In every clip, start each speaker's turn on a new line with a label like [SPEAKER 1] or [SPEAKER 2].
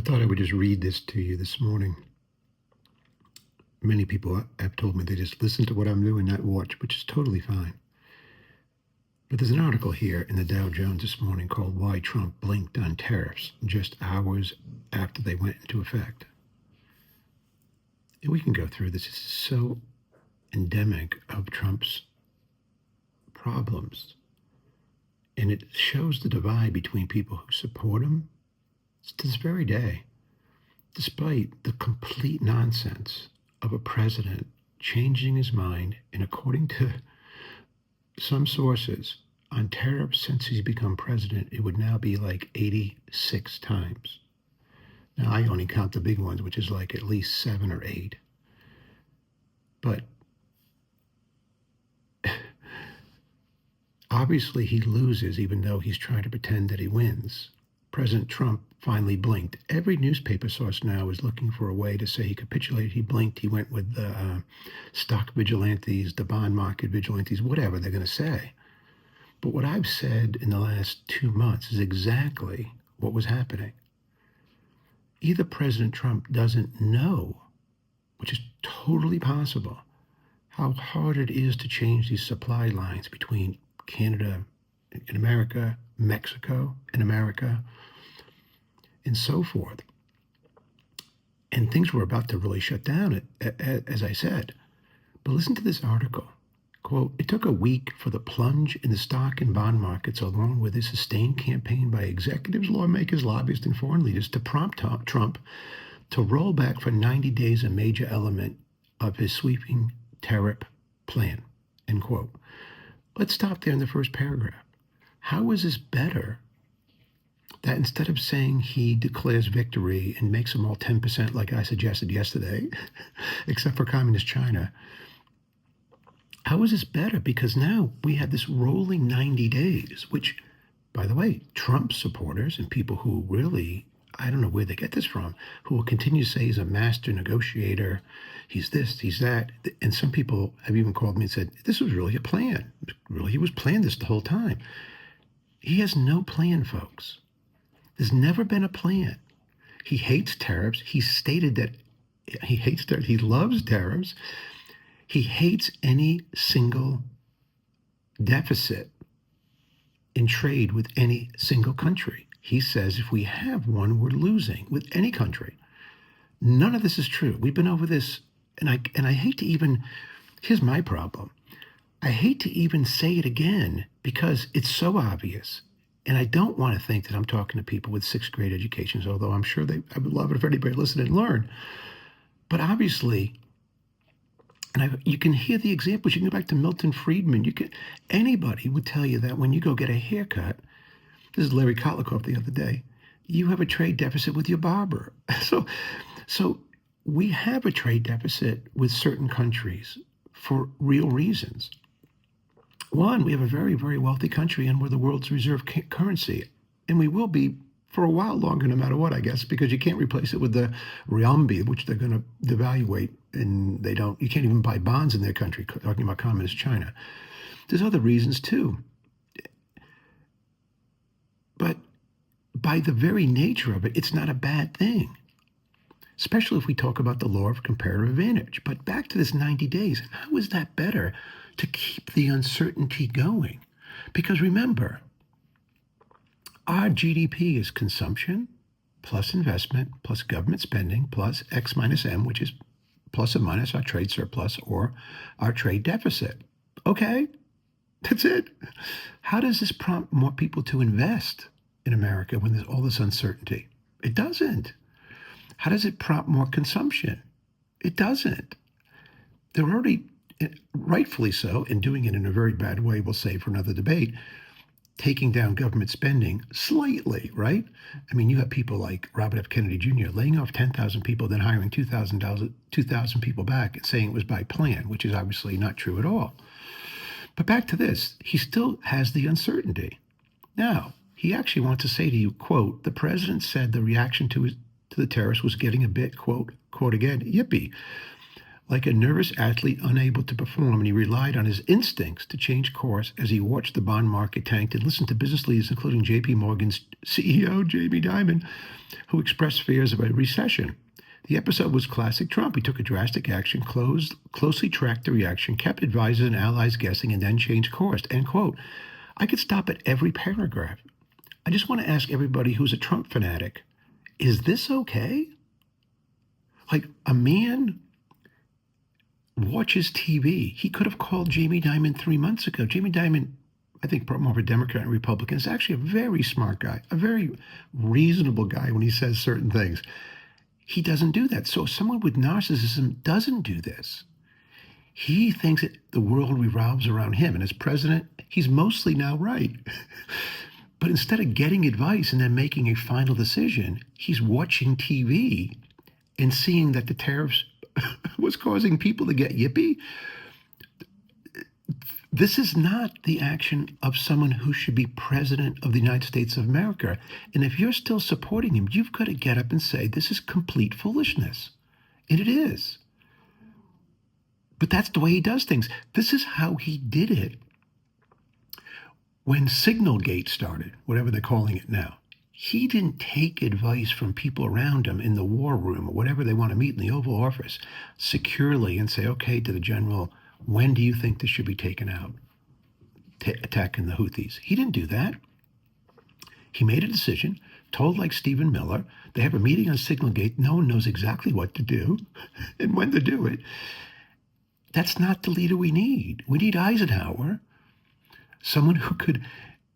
[SPEAKER 1] thought I would just read this to you this morning. Many people have told me they just listen to what I'm doing, not watch, which is totally fine. But there's an article here in the Dow Jones this morning called Why Trump Blinked on Tariffs just hours after they went into effect. And we can go through this. It's so endemic of Trump's problems. And it shows the divide between people who support him to this very day, despite the complete nonsense of a president changing his mind, and according to some sources, on tariffs since he's become president, it would now be like 86 times. Now, I only count the big ones, which is like at least 7 or 8. But obviously he loses, even though he's trying to pretend that he wins. President Trump finally blinked. Every newspaper source now is looking for a way to say he capitulated. He blinked. He went with the stock vigilantes, the bond market vigilantes, whatever they're going to say. But what I've said in the last 2 months is exactly what was happening. Either President Trump doesn't know, which is totally possible, how hard it is to change these supply lines between Canada and America, Mexico and America, and so forth. And things were about to really shut down, as I said. But listen to this article. Quote, "It took a week for the plunge in the stock and bond markets, along with a sustained campaign by executives, lawmakers, lobbyists, and foreign leaders to prompt Trump to roll back for 90 days a major element of his sweeping tariff plan," end quote. Let's stop there in the first paragraph. How is this better that instead of saying he declares victory and makes them all 10% like I suggested yesterday, except for communist China, how is this better? Because now we have this rolling 90 days, which, by the way, Trump supporters and people who really, I don't know where they get this from, who will continue to say he's a master negotiator, he's this, he's that. And some people have even called me and said, this was really a plan. Really, he was planned this the whole time. He has no plan, folks. There's never been a plan. He hates tariffs. He stated that he hates tariffs. He loves tariffs. He hates any single deficit in trade with any single country. He says if we have one, we're losing with any country. None of this is true. We've been over this, and I hate to even, here's my problem. I hate to even say it again because it's so obvious. And I don't want to think that I'm talking to people with sixth grade educations, although I'm sure I would love it if anybody listened and learned. But obviously, you can hear the examples. You can go back to Milton Friedman. Anybody would tell you that when you go get a haircut, this is Larry Kotlikoff the other day, you have a trade deficit with your barber. So we have a trade deficit with certain countries for real reasons. One, we have a very, very wealthy country, and we're the world's reserve currency. And we will be for a while longer, no matter what, I guess, because you can't replace it with the renminbi, which they're going to devaluate, and you can't even buy bonds in their country, talking about communist China. There's other reasons too. But by the very nature of it, it's not a bad thing, especially if we talk about the law of comparative advantage. But back to this 90 days, how is that better to keep the uncertainty going? Because remember, our GDP is consumption plus investment plus government spending plus X minus M, which is plus or minus our trade surplus or our trade deficit. Okay, that's it. How does this prompt more people to invest in America when there's all this uncertainty? It doesn't. How does it prompt more consumption? It doesn't. They're already, rightfully so, and doing it in a very bad way, we'll say for another debate, taking down government spending slightly, right? I mean, you have people like Robert F. Kennedy Jr. laying off 10,000 people, then hiring 2,000 people back and saying it was by plan, which is obviously not true at all. But back to this, he still has the uncertainty. Now, he actually wants to say to you, quote, "The president said the reaction to the tariffs was getting a bit, quote again, yippee. like a nervous athlete unable to perform, and he relied on his instincts to change course as he watched the bond market tank and listened to business leaders, including J.P. Morgan's CEO, Jamie Dimon, who expressed fears of a recession. The episode was classic Trump. He took a drastic action, closely tracked the reaction, kept advisors and allies guessing, and then changed course. End quote. I could stop at every paragraph. I just want to ask everybody who's a Trump fanatic, is this okay? Like, a man watches TV. He could have called Jamie Dimon 3 months ago. Jamie Dimon, I think more of a Democrat and Republican, is actually a very smart guy, a very reasonable guy when he says certain things. He doesn't do that. So someone with narcissism doesn't do this. He thinks that the world revolves around him. And as president, he's mostly now right. But instead of getting advice and then making a final decision, he's watching TV and seeing that the tariffs was causing people to get yippee. This is not the action of someone who should be president of the United States of America. And if you're still supporting him, you've got to get up and say, this is complete foolishness. And it is. But that's the way he does things. This is how he did it when Signalgate started, whatever they're calling it now. He didn't take advice from people around him in the war room or whatever they want to meet in the Oval Office securely and say, okay, to the general, when do you think this should be taken out? Attacking the Houthis. He didn't do that. He made a decision, told like Stephen Miller, they have a meeting on Signalgate, no one knows exactly what to do and when to do it. That's not the leader we need. We need Eisenhower, someone who could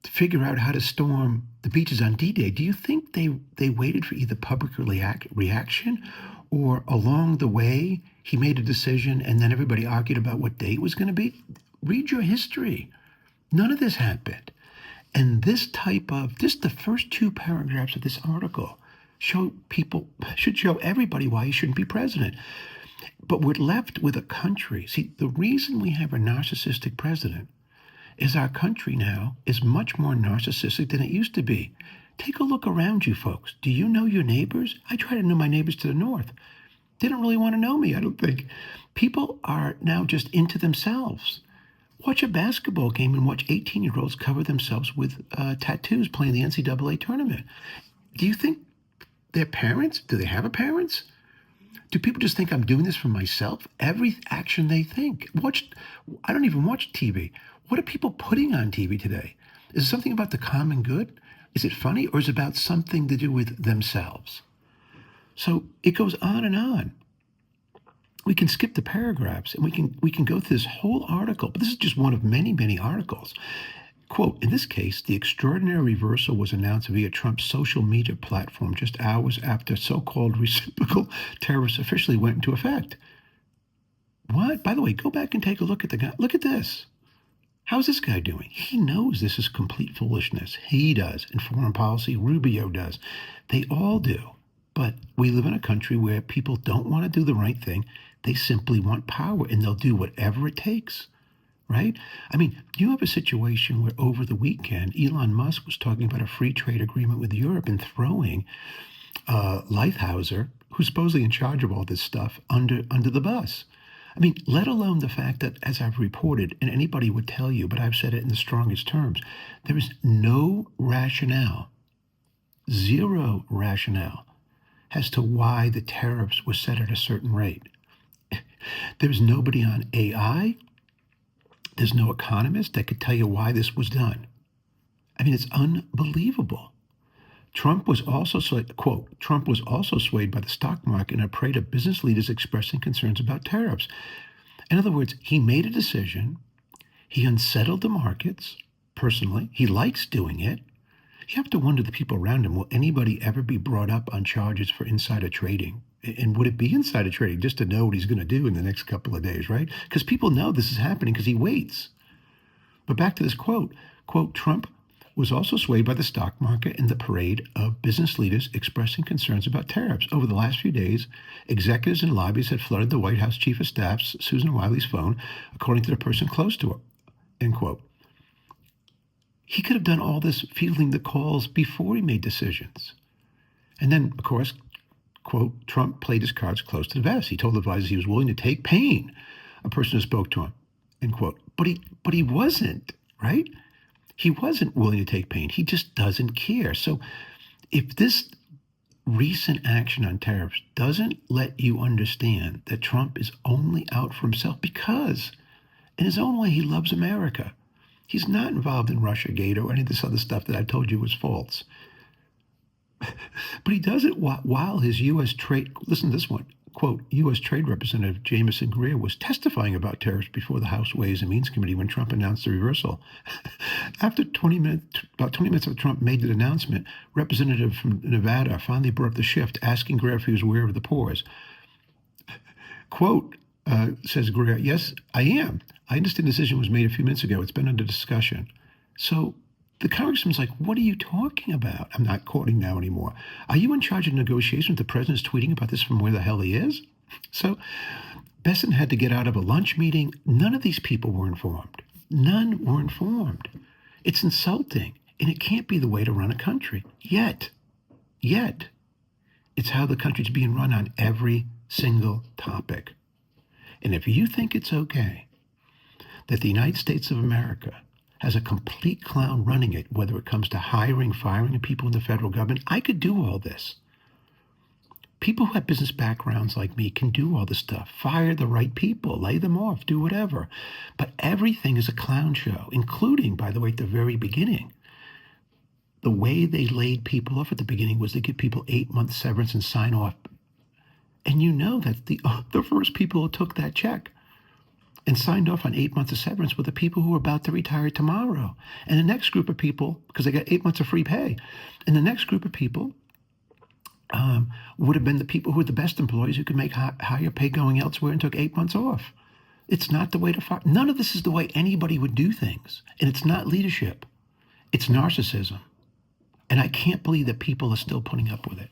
[SPEAKER 1] figure out how to storm the beaches on D-Day. Do you think they waited for either public reaction or along the way he made a decision and then everybody argued about what day it was going to be? Read your history. None of this happened. And this the first 2 paragraphs of this article should show everybody why he shouldn't be president. But we're left with a country. See, the reason we have a narcissistic president is our country now is much more narcissistic than it used to be. Take a look around you, folks. Do you know your neighbors? I try to know my neighbors to the north. They don't really want to know me, I don't think. People are now just into themselves. Watch a basketball game and watch 18-year-olds cover themselves with tattoos playing the NCAA tournament. Do you think their parents, do they have a parents? Do people just think I'm doing this for myself? Every action they think. I don't even watch TV. What are people putting on TV today? Is it something about the common good? Is it funny, or is it about something to do with themselves? So it goes on and on. We can skip the paragraphs and we can go through this whole article, but this is just one of many, many articles. Quote, in this case, the extraordinary reversal was announced via Trump's social media platform just hours after so-called reciprocal tariffs officially went into effect. What? By the way, go back and take a look at the guy. Look at this. How's this guy doing? He knows this is complete foolishness. He does. In foreign policy, Rubio does. They all do. But we live in a country where people don't want to do the right thing. They simply want power, and they'll do whatever it takes. Right? I mean, you have a situation where over the weekend, Elon Musk was talking about a free trade agreement with Europe and throwing Lighthizer, who's supposedly in charge of all this stuff, under the bus. I mean, let alone the fact that, as I've reported, and anybody would tell you, but I've said it in the strongest terms, there is no rationale, zero rationale, as to why the tariffs were set at a certain rate. There's nobody on AI. There's no economist that could tell you why this was done. I mean, it's unbelievable. Trump was also swayed by the stock market and a parade of business leaders expressing concerns about tariffs. In other words, he made a decision. He unsettled the markets personally. He likes doing it. You have to wonder the people around him, will anybody ever be brought up on charges for insider trading? And would it be insider trading just to know what he's going to do in the next couple of days, right? Because people know this is happening because he waits. But back to this quote, Trump was also swayed by the stock market and the parade of business leaders expressing concerns about tariffs. Over the last few days, executives and lobbyists had flooded the White House Chief of Staff's Susan Wiley's phone, according to the person close to her, end quote. He could have done all this fielding the calls before he made decisions. And then, of course, quote, Trump played his cards close to the vest. He told advisors he was willing to take pain, a person who spoke to him, end quote. But he wasn't, right? He wasn't willing to take pain. He just doesn't care. So if this recent action on tariffs doesn't let you understand that Trump is only out for himself because in his own way, he loves America. He's not involved in Russiagate or any of this other stuff that I told you was false. But he does it while his U.S. trade, listen to this one, quote, U.S. Trade Representative Jamieson Greer was testifying about tariffs before the House Ways and Means Committee when Trump announced the reversal. After about 20 minutes after Trump made the announcement, Representative from Nevada finally brought up the shift, asking Greer if he was aware of the pause. Quote, says Greer, yes, I am. I understand the decision was made a few minutes ago. It's been under discussion. So the congressman's like, what are you talking about? I'm not quoting now anymore. Are you in charge of negotiations? The president's tweeting about this from where the hell he is? So Besson had to get out of a lunch meeting. None of these people were informed. None were informed. It's insulting, and it can't be the way to run a country. Yet. It's how the country's being run on every single topic. And if you think it's okay that the United States of America has a complete clown running it, whether it comes to hiring, firing people in the federal government, I could do all this. People who have business backgrounds like me can do all this stuff. Fire the right people, lay them off, do whatever. But everything is a clown show, including, by the way, at the very beginning. The way they laid people off at the beginning was to give people 8-month severance and sign off. And you know that the first people who took that check and signed off on 8 months of severance were the people who were about to retire tomorrow. And the next group of people, because they got 8 months of free pay, and the next group of people would have been the people who were the best employees who could make higher pay going elsewhere and took 8 months off. It's not the way to fire. None of this is the way anybody would do things. And it's not leadership. It's narcissism. And I can't believe that people are still putting up with it.